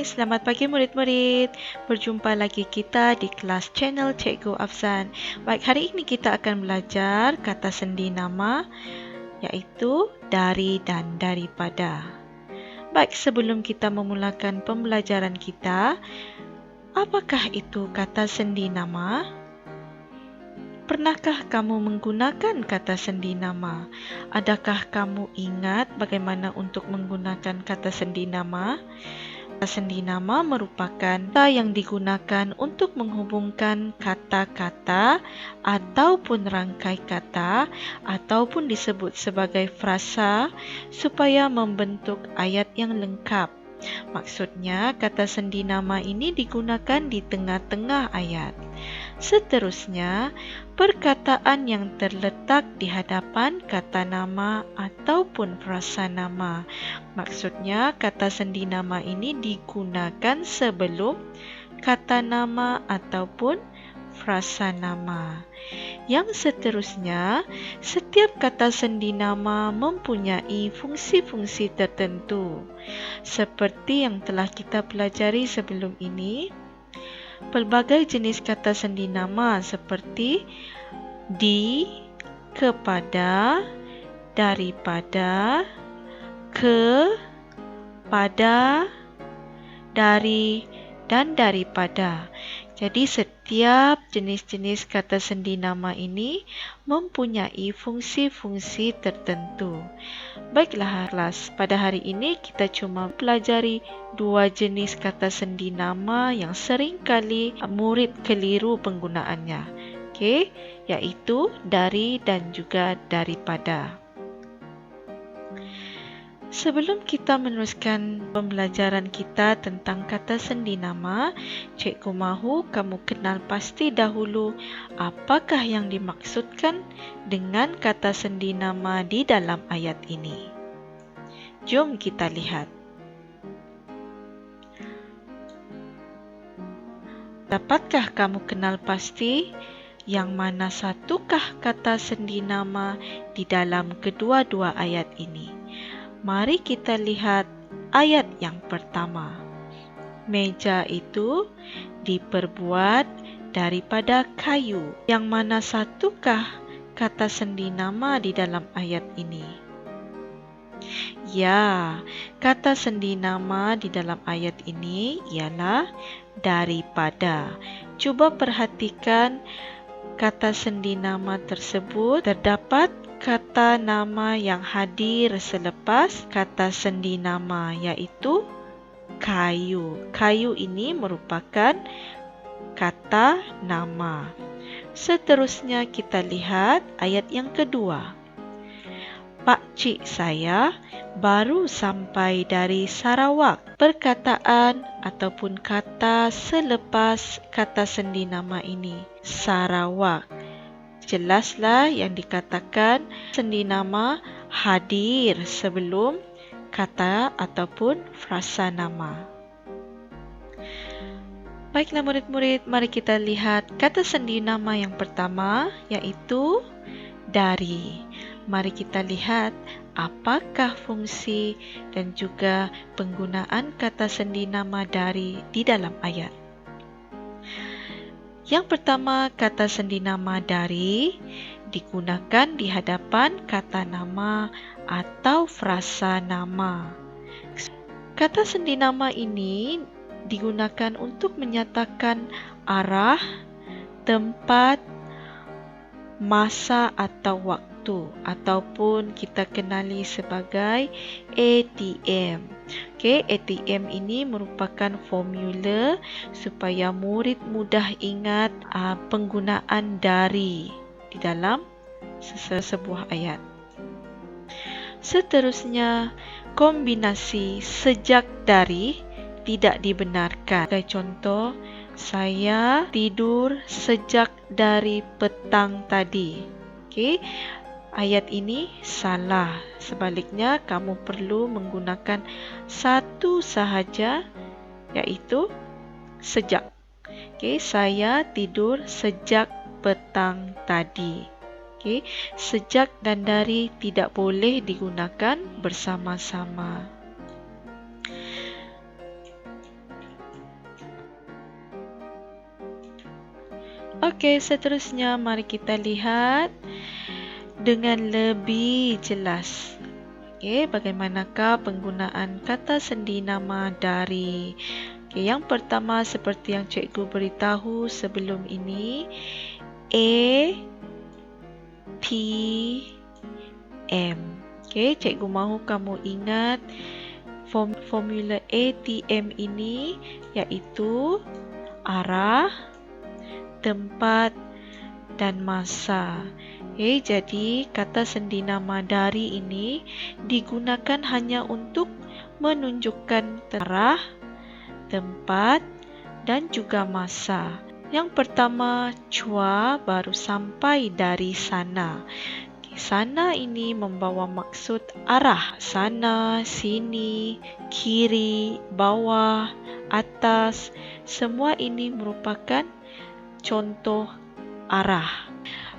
Selamat pagi murid-murid. Berjumpa lagi kita di kelas channel Cikgu Afzan. Baik, hari ini kita akan belajar kata sendi nama iaitu dari dan daripada. Baik, sebelum kita memulakan pembelajaran kita, apakah itu kata sendi nama? Pernahkah kamu menggunakan kata sendi nama? Adakah kamu ingat bagaimana untuk menggunakan kata sendi nama? Kata sendi nama merupakan kata yang digunakan untuk menghubungkan kata-kata ataupun rangkai kata ataupun disebut sebagai frasa supaya membentuk ayat yang lengkap. Maksudnya, kata sendi nama ini digunakan di tengah-tengah ayat. Seterusnya, perkataan yang terletak di hadapan kata nama ataupun frasa nama. Maksudnya, kata sendi nama ini digunakan sebelum kata nama ataupun frasa nama. Yang seterusnya, setiap kata sendi nama mempunyai fungsi-fungsi tertentu. Seperti yang telah kita pelajari sebelum ini, pelbagai jenis kata sendi nama seperti di, kepada, daripada, ke, pada, dari, dan daripada. Jadi setiap jenis-jenis kata sendi nama ini mempunyai fungsi-fungsi tertentu. Baiklah kelas, pada hari ini kita cuma pelajari dua jenis kata sendi nama yang sering kali murid keliru penggunaannya. Okey, iaitu dari dan juga daripada. Sebelum kita meneruskan pembelajaran kita tentang kata sendi nama, cikgu mahu kamu kenal pasti dahulu apakah yang dimaksudkan dengan kata sendi nama di dalam ayat ini. Jom kita lihat. Dapatkah kamu kenal pasti yang mana satukah kata sendi nama di dalam kedua-dua ayat ini? Mari kita lihat ayat yang pertama. Meja itu diperbuat daripada kayu. Yang mana satukah kata sendi nama di dalam ayat ini? Ya, kata sendi nama di dalam ayat ini ialah daripada. Cuba perhatikan kata sendi nama tersebut, terdapat kata nama yang hadir selepas kata sendi nama iaitu kayu. Kayu ini merupakan kata nama. Seterusnya kita lihat ayat yang kedua. Pakcik saya baru sampai dari Sarawak. Perkataan ataupun kata selepas kata sendi nama ini, Sarawak. Jelaslah yang dikatakan sendi nama hadir sebelum kata ataupun frasa nama. Baiklah murid-murid, mari kita lihat kata sendi nama yang pertama iaitu dari. Mari kita lihat apakah fungsi dan juga penggunaan kata sendi nama dari di dalam ayat. Yang pertama, kata sendi nama dari digunakan di hadapan kata nama atau frasa nama. Kata sendi nama ini digunakan untuk menyatakan arah, tempat, masa atau waktu ataupun kita kenali sebagai ATM. Okey, ATM ini merupakan formula supaya murid mudah ingat penggunaan dari di dalam sebuah ayat. Seterusnya, kombinasi sejak dari tidak dibenarkan. Sebagai contoh, saya tidur sejak dari petang tadi. Okey, ayat ini salah. Sebaliknya, kamu perlu menggunakan satu sahaja iaitu sejak. Okey, saya tidur sejak petang tadi. Okey, sejak dan dari tidak boleh digunakan bersama-sama. Okey, seterusnya mari kita lihat dengan lebih jelas. Okey, bagaimanakah penggunaan kata sendi nama dari? Okey, yang pertama seperti yang cikgu beritahu sebelum ini, ATM. Okey, cikgu mahu kamu ingat formula ATM ini iaitu arah, tempat dan masa. Okey, jadi kata sendi nama dari ini digunakan hanya untuk menunjukkan arah, tempat dan juga masa. Yang pertama, Chua baru sampai dari sana. Okey, sana ini membawa maksud arah. Sana, sini, kiri, bawah, atas. Semua ini merupakan contoh arah.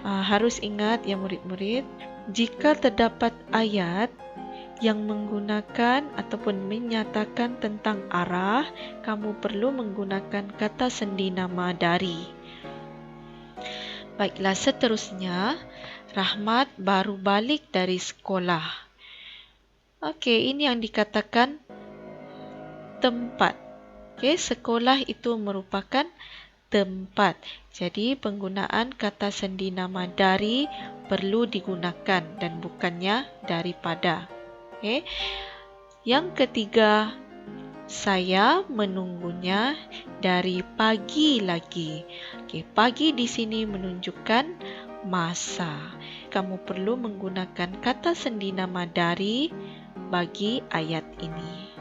Harus ingat ya murid-murid, jika terdapat ayat yang menggunakan ataupun menyatakan tentang arah, kamu perlu menggunakan kata sendi nama dari. Baiklah, seterusnya, Rahmat baru balik dari sekolah. Okey, ini yang dikatakan tempat. Okey, sekolah itu merupakan tempat. Jadi penggunaan kata sendi nama dari perlu digunakan dan bukannya daripada. Okey. Yang ketiga, saya menunggunya dari pagi lagi. Okey, pagi di sini menunjukkan masa. Kamu perlu menggunakan kata sendi nama dari bagi ayat ini.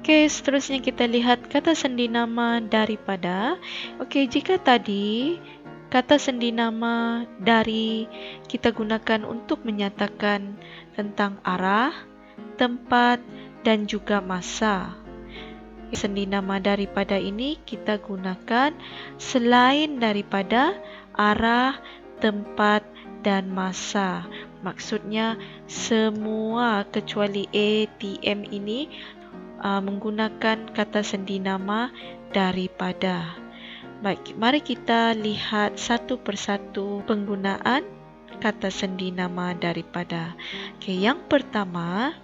Okey, seterusnya kita lihat kata sendi nama daripada. Okey, jika tadi kata sendi nama dari kita gunakan untuk menyatakan tentang arah, tempat dan juga masa. Sendi nama daripada ini kita gunakan selain daripada arah, tempat dan masa. Maksudnya semua kecuali ATM ini menggunakan kata sendi nama daripada. Baik, mari kita lihat satu persatu penggunaan kata sendi nama daripada. Okey, yang pertama,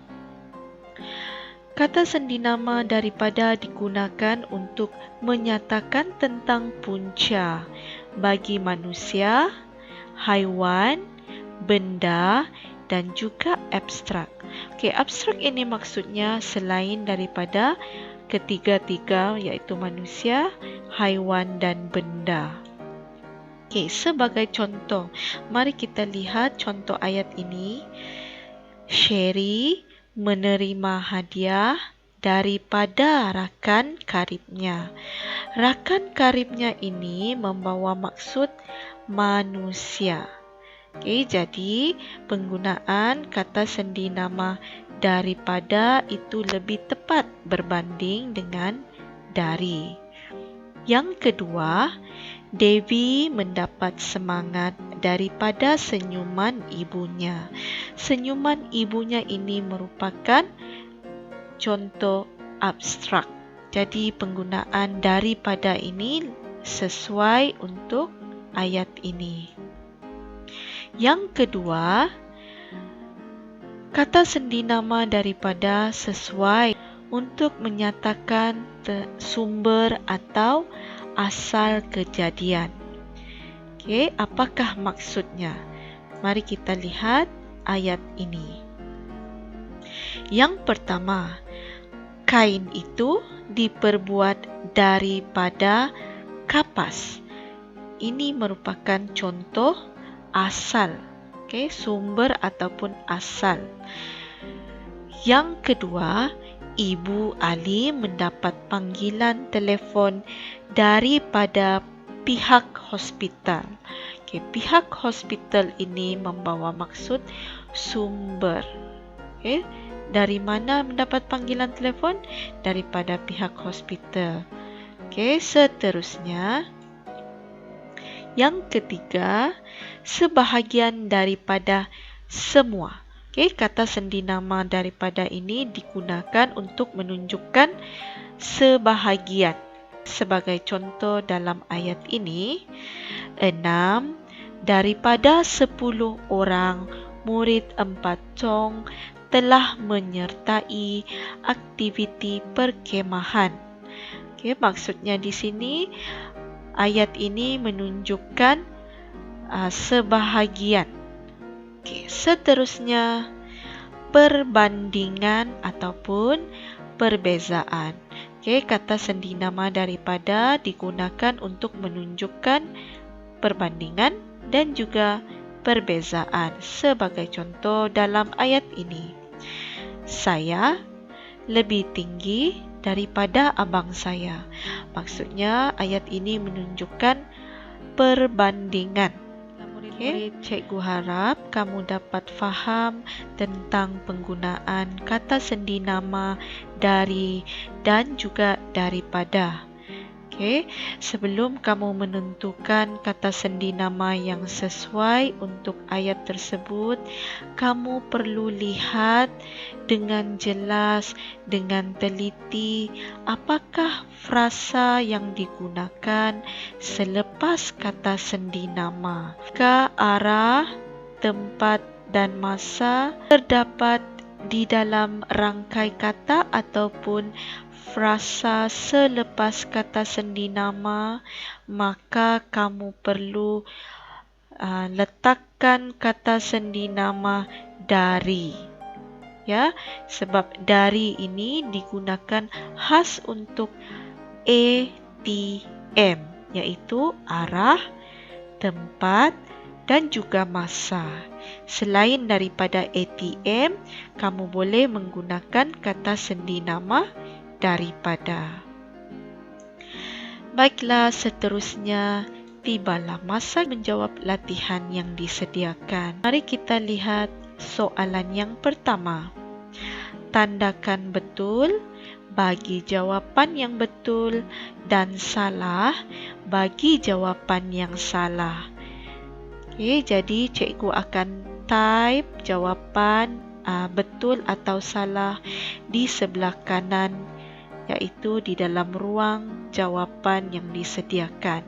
kata sendi nama daripada digunakan untuk menyatakan tentang punca bagi manusia, haiwan, benda dan juga abstrak. Okey, abstrak ini maksudnya selain daripada ketiga-tiga iaitu manusia, haiwan dan benda. Okey, sebagai contoh, mari kita lihat contoh ayat ini. Sherry menerima hadiah daripada rakan karibnya. Rakan karibnya ini membawa maksud manusia. Okey, jadi penggunaan kata sendi nama daripada itu lebih tepat berbanding dengan dari. Yang kedua, Devi mendapat semangat daripada senyuman ibunya. Senyuman ibunya ini merupakan contoh abstrak. Jadi penggunaan daripada ini sesuai untuk ayat ini. Yang kedua, kata sendi nama daripada sesuai untuk menyatakan sumber atau asal kejadian. Okey, apakah maksudnya? Mari kita lihat ayat ini. Yang pertama, kain itu diperbuat daripada kapas. Ini merupakan contoh asal. Okey, sumber ataupun asal. Yang kedua, Ibu Ali mendapat panggilan telefon daripada pihak hospital. Okey, pihak hospital ini membawa maksud sumber. Okey, dari mana mendapat panggilan telefon? Daripada pihak hospital. Okey, seterusnya. Yang ketiga, sebahagian daripada semua. Okey, kata sendi nama daripada ini digunakan untuk menunjukkan sebahagian. Sebagai contoh dalam ayat ini, 6 daripada 10 orang murid 4 Chong telah menyertai aktiviti perkemahan. Maksudnya di sini ayat ini menunjukkan sebahagian. Seterusnya, perbandingan ataupun perbezaan. Kata sendi nama daripada digunakan untuk menunjukkan perbandingan dan juga perbezaan. Sebagai contoh dalam ayat ini, saya lebih tinggi daripada abang saya. Maksudnya ayat ini menunjukkan perbandingan. Cikgu harap kamu dapat faham tentang penggunaan kata sendi nama dari dan juga daripada. Sebelum kamu menentukan kata sendi nama yang sesuai untuk ayat tersebut, kamu perlu lihat dengan jelas, dengan teliti, apakah frasa yang digunakan selepas kata sendi nama. Ke arah, tempat dan masa terdapat di dalam rangkai kata ataupun frasa selepas kata sendi nama, maka kamu perlu letakkan kata sendi nama dari. Sebab dari ini digunakan khas untuk ATM, iaitu arah, tempat dan juga masa. Selain daripada ATM, kamu boleh menggunakan kata sendi nama daripada. Baiklah, seterusnya tibalah masa menjawab latihan yang disediakan. Mari kita lihat soalan yang pertama. Tandakan betul bagi jawapan yang betul dan salah bagi jawapan yang salah. Jadi cikgu akan type jawapan betul atau salah di sebelah kanan, iaitu di dalam ruang jawapan yang disediakan.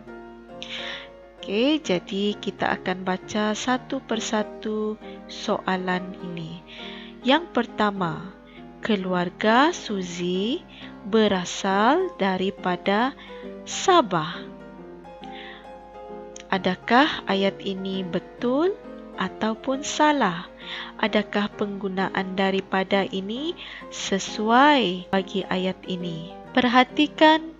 Jadi kita akan baca satu persatu soalan ini. Yang pertama, keluarga Suzy berasal daripada Sabah. Adakah ayat ini betul ataupun salah? Adakah penggunaan daripada ini sesuai bagi ayat ini? Perhatikan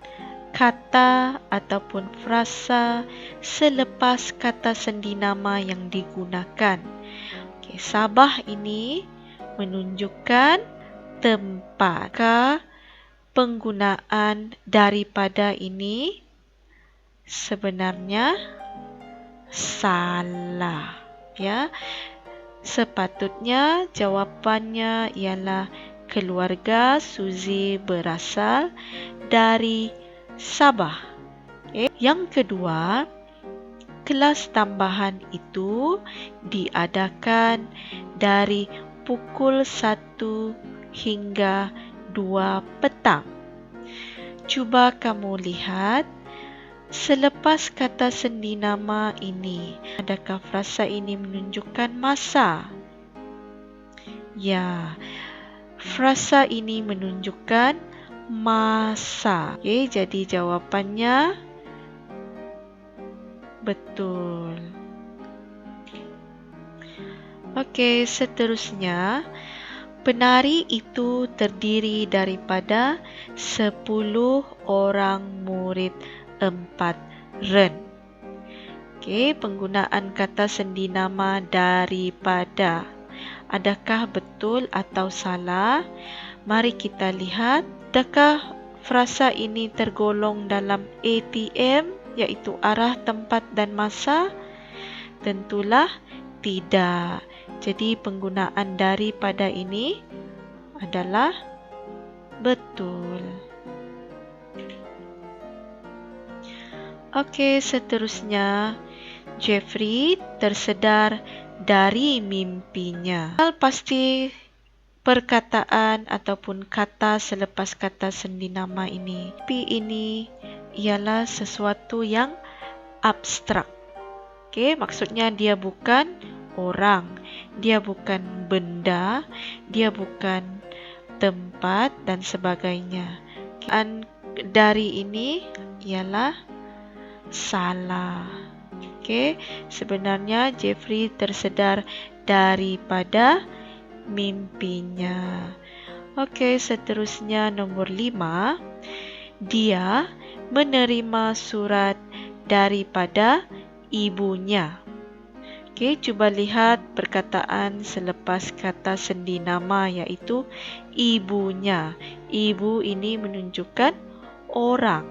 kata ataupun frasa selepas kata sendi nama yang digunakan. Sabah ini menunjukkan tempat. Penggunaan daripada ini sebenarnya salah. Sepatutnya jawapannya ialah keluarga Suzy berasal dari Sabah. Yang kedua, kelas tambahan itu diadakan dari pukul 1 hingga 2 petang. Cuba kamu lihat selepas kata sendi nama ini, adakah frasa ini menunjukkan masa? Ya, frasa ini menunjukkan masa. Jadi jawapannya betul. Seterusnya, penari itu terdiri daripada 10 orang murid 4 ren. Penggunaan kata sendi nama daripada. Adakah betul atau salah? Mari kita lihat. Adakah frasa ini tergolong dalam ATM, iaitu arah, tempat dan masa? Tentulah tidak. Jadi penggunaan daripada ini adalah betul. Seterusnya, Jeffrey tersedar dari mimpinya. Pasti perkataan ataupun kata selepas kata sendi nama ini. Mimpi ini ialah sesuatu yang abstrak. Okey, maksudnya dia bukan orang, dia bukan benda, dia bukan tempat dan sebagainya. Dan dari ini ialah salah. Okey, sebenarnya Jeffrey tersedar daripada mimpinya. Okey, seterusnya nombor 5. Dia menerima surat daripada ibunya. Okey, cuba lihat perkataan selepas kata sendi nama iaitu ibunya. Ibu ini menunjukkan orang.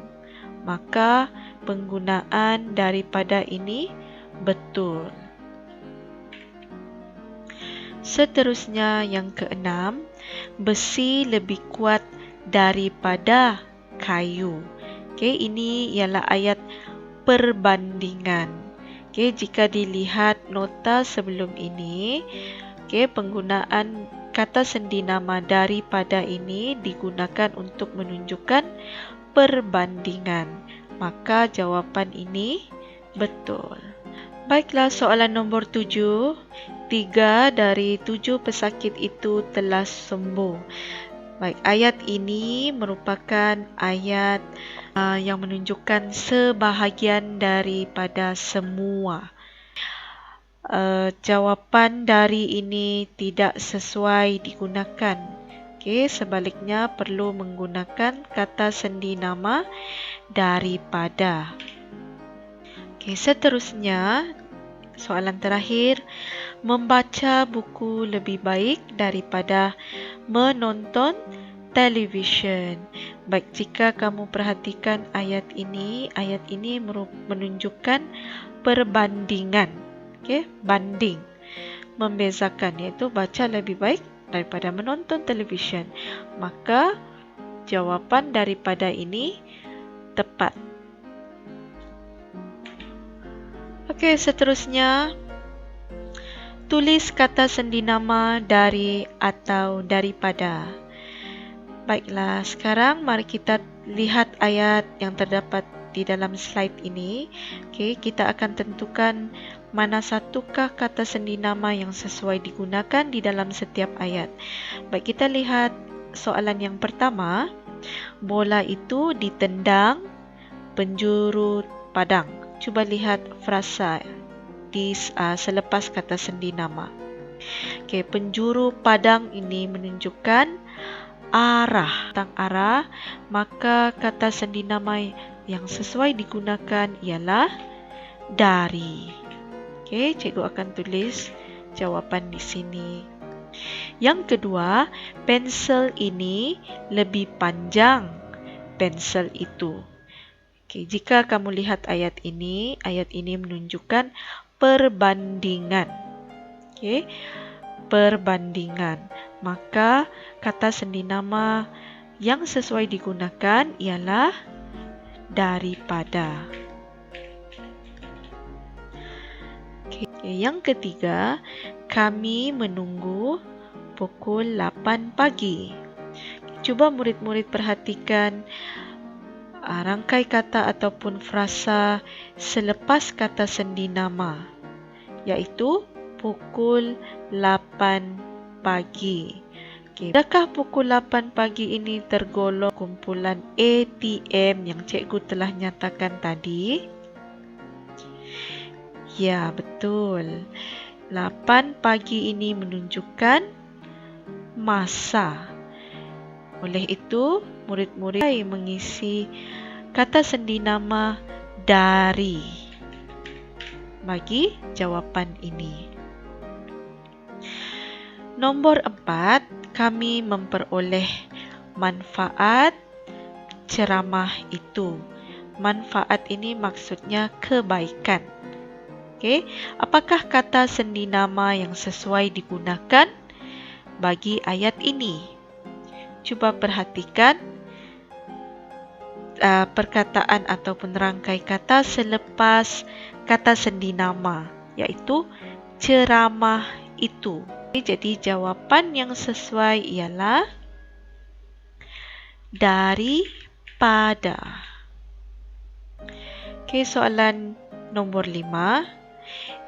Maka penggunaan daripada ini betul. Seterusnya yang keenam, besi lebih kuat daripada kayu. Okey, ini ialah ayat perbandingan. Okey, jika dilihat nota sebelum ini, okey, penggunaan kata sendi nama daripada ini digunakan untuk menunjukkan perbandingan. Maka jawapan ini betul. Baiklah, soalan nombor 7. 3 dari 7 pesakit itu telah sembuh. Baik, ayat ini merupakan ayat yang menunjukkan sebahagian daripada semua. Jawapan dari ini tidak sesuai digunakan. Okey, sebaliknya perlu menggunakan kata sendi nama daripada. Okey, seterusnya soalan terakhir, membaca buku lebih baik daripada menonton televisyen. Baik, jika kamu perhatikan ayat ini menunjukkan perbandingan. Okey, banding. Membezakan, iaitu baca lebih baik daripada menonton televisyen. Maka jawapan daripada ini tepat. Okey, seterusnya tulis kata sendi nama dari atau daripada. Baiklah, sekarang mari kita lihat ayat yang terdapat di dalam slide ini. Okey, kita akan tentukan mana satukah kata sendi nama yang sesuai digunakan di dalam setiap ayat. Baik, kita lihat soalan yang pertama. Bola itu ditendang penjuru padang. Cuba lihat frasa di selepas kata sendi nama. Okey, penjuru padang ini menunjukkan arah. Tentang arah, maka kata sendi nama yang sesuai digunakan ialah dari. Okey, cikgu akan tulis jawapan di sini. Yang kedua, pensel ini lebih panjang pensel itu. Okey, jika kamu lihat ayat ini menunjukkan perbandingan. Okey, perbandingan. Maka kata sendi nama yang sesuai digunakan ialah daripada. Okey, yang ketiga, kami menunggu pukul 8 pagi. Cuba murid-murid perhatikan rangkai kata ataupun frasa selepas kata sendi nama, iaitu pukul 8 pagi. Okay. Adakah pukul 8 pagi ini tergolong kumpulan ATM yang cikgu telah nyatakan tadi? Ya, betul. 8 pagi ini menunjukkan masa. Oleh itu, murid-murid mengisi kata sendi nama dari bagi jawapan ini. Nombor 4, kami memperoleh manfaat ceramah itu. Manfaat ini maksudnya kebaikan. Okey, apakah kata sendi nama yang sesuai digunakan bagi ayat ini? Cuba perhatikan perkataan ataupun rangkai kata selepas kata sendi nama, iaitu ceramah itu. Jadi jawapan yang sesuai ialah daripada. Okey, soalan nombor 5.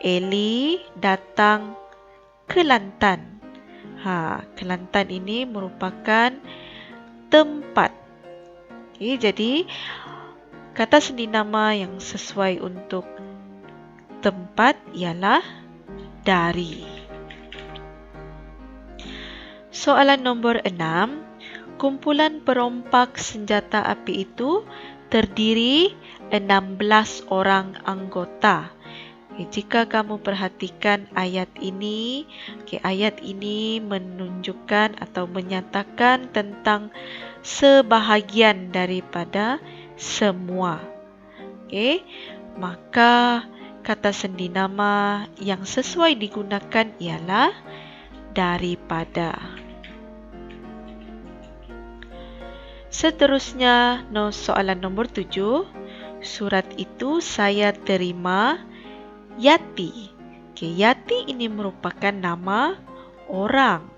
Eli datang ke Kelantan. Kelantan ini merupakan tempat. Okey, jadi kata sendinama yang sesuai untuk tempat ialah dari. Soalan nombor 6. Kumpulan perompak senjata api itu terdiri 16 orang anggota. Jika kamu perhatikan ayat ini, ayat ini menunjukkan atau menyatakan tentang sebahagian daripada semua. Maka kata sendinama yang sesuai digunakan ialah daripada. Seterusnya, soalan nombor 7. Surat itu saya terima Yati. Yati ini merupakan nama orang.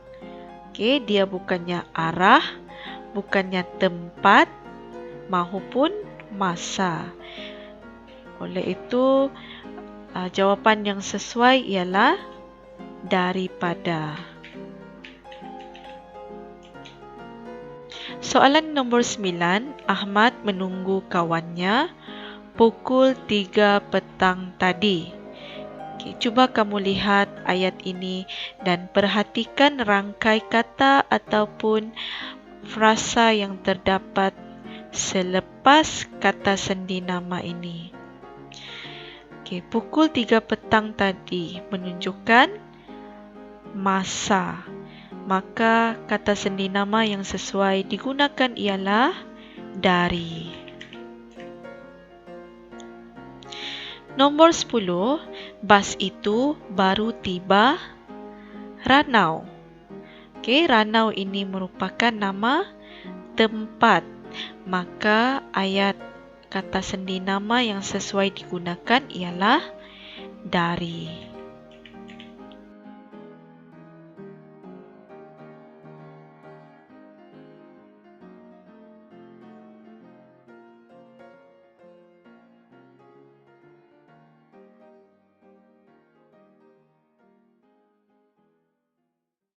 Dia bukannya arah, bukannya tempat maupun masa. Oleh itu, jawapan yang sesuai ialah daripada. Soalan nombor 9. Ahmad menunggu kawannya pukul 3 petang tadi. Cuba kamu lihat ayat ini dan perhatikan rangkai kata ataupun frasa yang terdapat selepas kata sendinama ini. Pukul 3 petang tadi menunjukkan masa. Maka kata sendinama yang sesuai digunakan ialah dari. Nombor 10. Bas itu baru tiba Ranau. Ranau ini merupakan nama tempat. Maka ayat kata sendinama yang sesuai digunakan ialah dari.